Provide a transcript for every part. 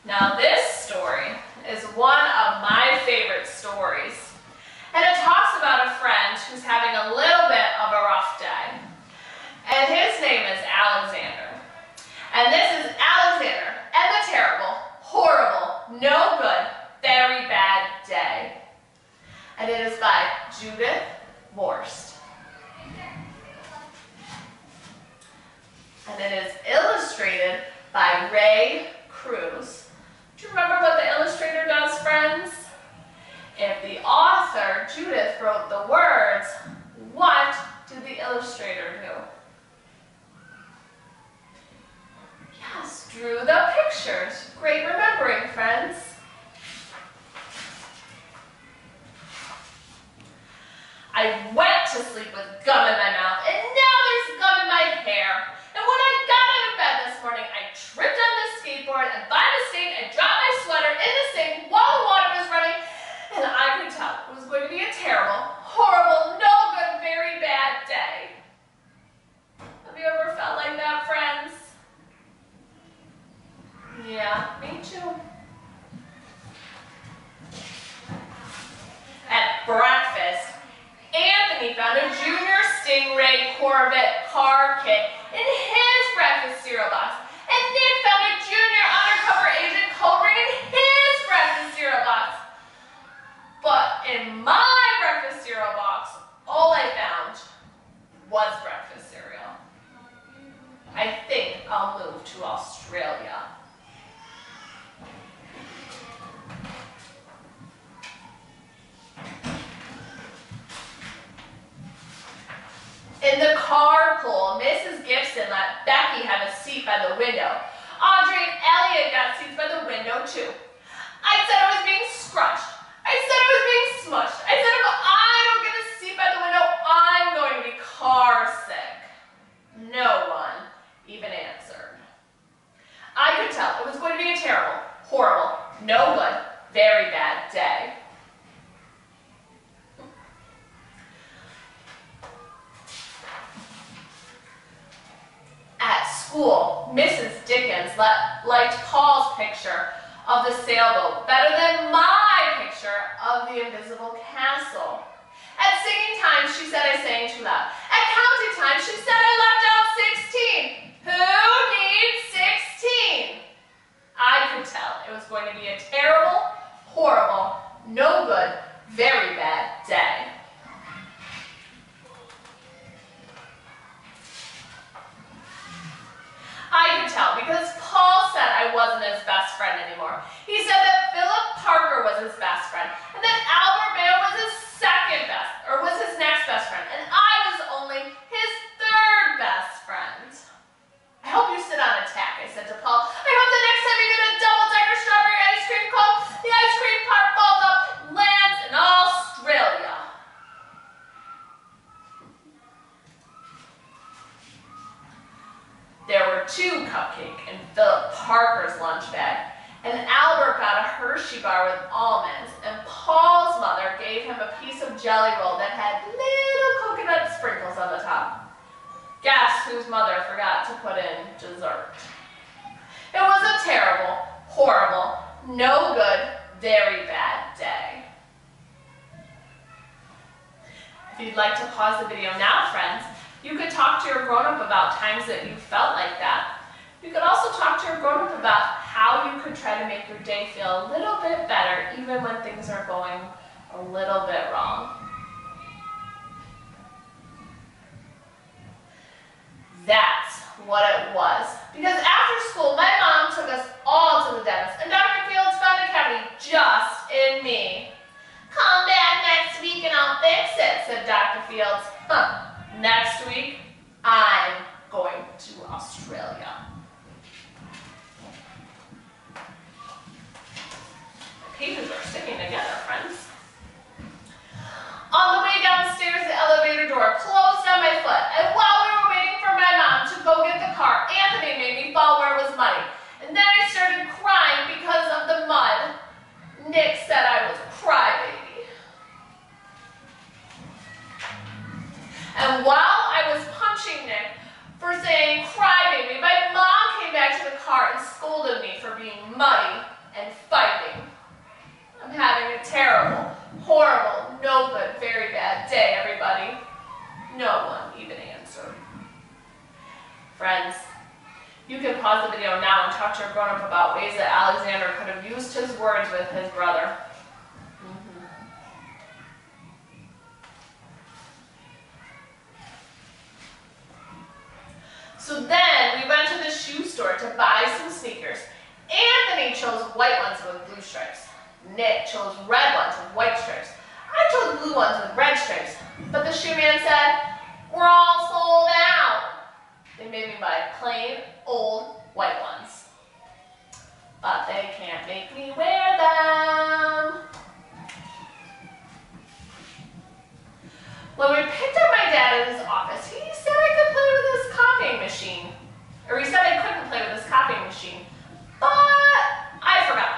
Now this story is one of my favorite stories, and it talks about a friend who's having a little bit of a rough day, and his name is Alexander. And this is Alexander and the terrible, horrible, no good, very bad day. And it is by Judith Vorst. And it is illustrated by Ray Cruz. Do you remember what the illustrator does, friends? If the author, Judith, wrote the words, what did the illustrator do? Yes, drew the pictures. Great remembering, friends. I went to sleep with gum in my mouth, and now there's gum in my hair. And when I got out of bed this morning, I tripped on the skateboard, and by mistake, I dropped my sweater in the sink while the water was running, and I could tell it was going to be a terrible, horrible, no good, very bad day. Have you ever felt like that, friends? Yeah, me too. At breakfast, Anthony found a Junior Stingray Corvette car kit in his breakfast cereal box, and Nick found a Junior Undercover Agent coat ring in his breakfast cereal box. But in my breakfast cereal box, all I found was breakfast cereal. I think I'll move to Australia. In the carpool, Mrs. Gibson let Becky have a seat by the window. Audrey and Elliot got seats by the window too. I said I was being scrunched. I said I was being smushed. I said if I don't get a seat by the window, I'm going to be car sick. No one even answered. I could tell it was going to be a terrible, horrible, no good, very bad day. At school, Mrs. Dickens liked Paul's picture of the sailboat better than my picture of the invisible castle. At singing time, she said I sang too loud. At counting time, she said I left out 16. Who needs 16? I could tell it was going to be a terrible, horrible, no good, very bad day. I could tell because Paul said I wasn't his best friend anymore. He said that Philip Parker was his best friend, and that Albert Mayo was his next best friend, and I was only his third best friend. I hope you sit on a tack, I said to Paul. I hope the next time you get a double-decker strawberry ice cream cone, the ice cream part falls up, lands in Australia. There were 2 cupcakes in Philip Parker's lunch bag, and Albert got a Hershey bar with almonds, and Paul's mother gave him a piece of jelly roll that had little coconut sprinkles on the top. Guess whose mother forgot to put in dessert? It was a terrible, horrible, no good, very bad day. If you'd like to pause the video now, friends, you could talk to your grown-up about times that you felt like that. You could also talk to your grown-up about how you could try to make your day feel a little bit better even when things are going a little bit wrong. That's what it was. Because after school, my mom took us all to the dentist, and Dr. Fields found a cavity just in me. Come back next week and I'll fix it, said Dr. Fields. Next week, I'm going to Australia. The pages are sticking together, friends. On the way downstairs, the elevator door closed on my foot, and while we were waiting for my mom to go get the car, Anthony made me fall where it was muddy. And then I and fighting. I'm having a terrible, horrible, no good, very bad day, everybody. No one even answered. Friends, you can pause the video now and talk to your grown-up about ways that Alexander could have used his words with his brother. So then we went to the shoe store to buy some sneakers. Anthony chose white ones with blue stripes. Nick chose red ones with white stripes. I chose blue ones with red stripes. But the shoe man said, "We're all sold out." They made me buy plain, old, white ones. But they can't make me wear them. When we picked up my dad at his office, he said I could play with his copying machine. Or he said I couldn't play with his copying machine. But I forgot.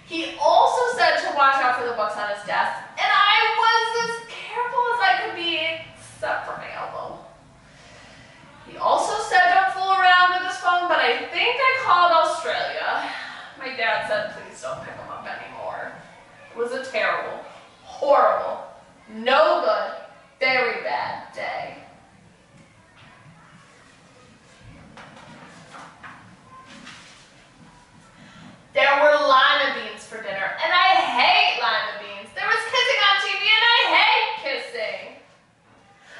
He also said to watch out for the books on his desk, and I was as careful as I could be, except for my elbow. He also said don't fool around with his phone, but I think I called Australia. My dad said please don't pick him up anymore. It was a terrible, horrible, no good, very bad day. There were lima beans for dinner, and I hate lima beans. There was kissing on TV, and I hate kissing.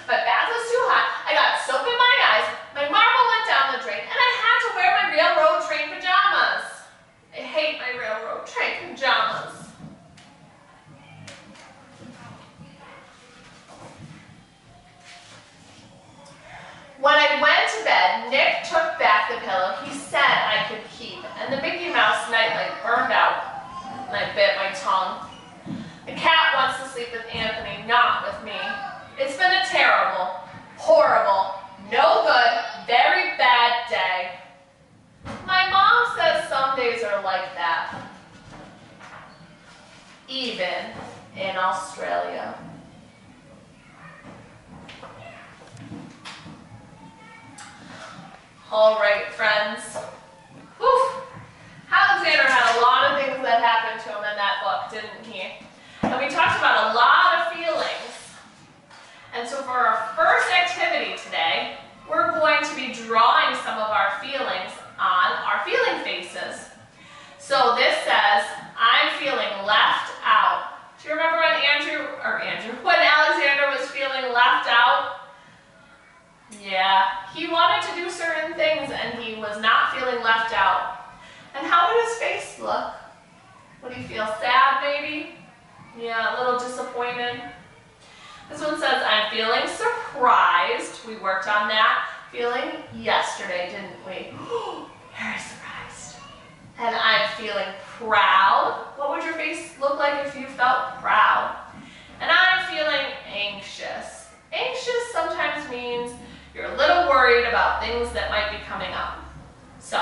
My bath was too hot, I got soap in my eyes, my marble went down the drain, and I had to wear my railroad train pajamas. I hate my railroad train pajamas. When I went to bed, Nick took back the pillow he said I could keep, and the Mickey Mouse nightlight burned out, and I bit my tongue. The cat wants to sleep with Anthony, not with me. It's been a terrible, horrible, no good, very bad day. My mom says some days are like that, even in Australia. All right, friends. Whew. Alexander had a lot of things that happened to him in that book, didn't he? And we talked about a lot of feelings. And so for our first activity today, we're going to be drawing some of our feelings on our feeling faces. So this says, I'm feeling left out. Do you remember when when Alexander was feeling left out? Yeah, he wanted to do certain things and he was not feeling left out. And how did his face look? Would he feel sad maybe? Yeah, a little disappointed. This one says, I'm feeling surprised. We worked on that feeling yesterday, didn't we? Very surprised. And I'm feeling proud. What would your face look like if you felt proud? And I'm feeling anxious. Anxious sometimes means you're a little worried about things that might be coming up. So,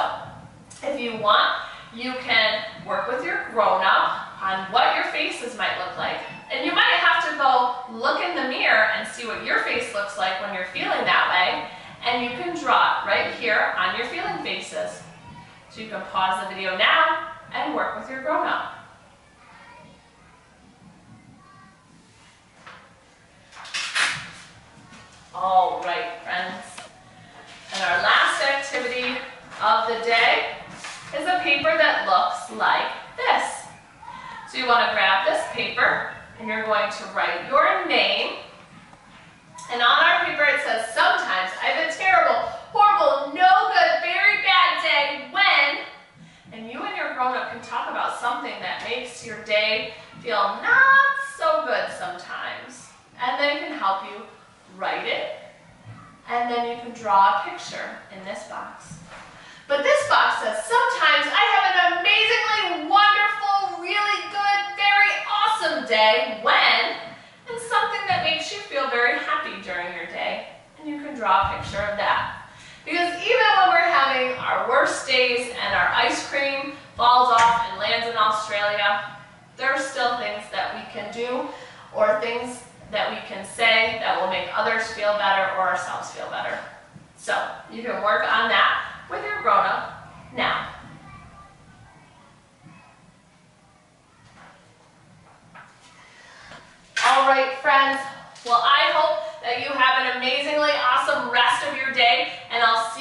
if you want, you can work with your grown-up on what your faces might look like. And you might have to go look in the mirror and see what your face looks like when you're feeling that way. And you can draw it right here on your feeling faces. So you can pause the video now and work with your grown-up. All right, friends. And our last activity of the day is a paper that looks like this. So you want to grab this paper and you're going to write your name. And on our paper it says, sometimes I have a terrible, horrible, no good, very bad day when, and you and your grown-up can talk about something that makes your day feel not so good sometimes. And they can help you write it, and then you can draw a picture in this box. But this box says, sometimes I have an amazingly wonderful, really good, very awesome day when, and something that makes you feel very happy during your day. And you can draw a picture of that. Because even when we're having our worst days and our ice cream falls off and lands in Australia, there are still things that we can do or things that we can say that will make others feel better or ourselves feel better. So you can work on that with your grown-up now. right, friends. Well, I hope that you have an amazingly awesome rest of your day, and I'll see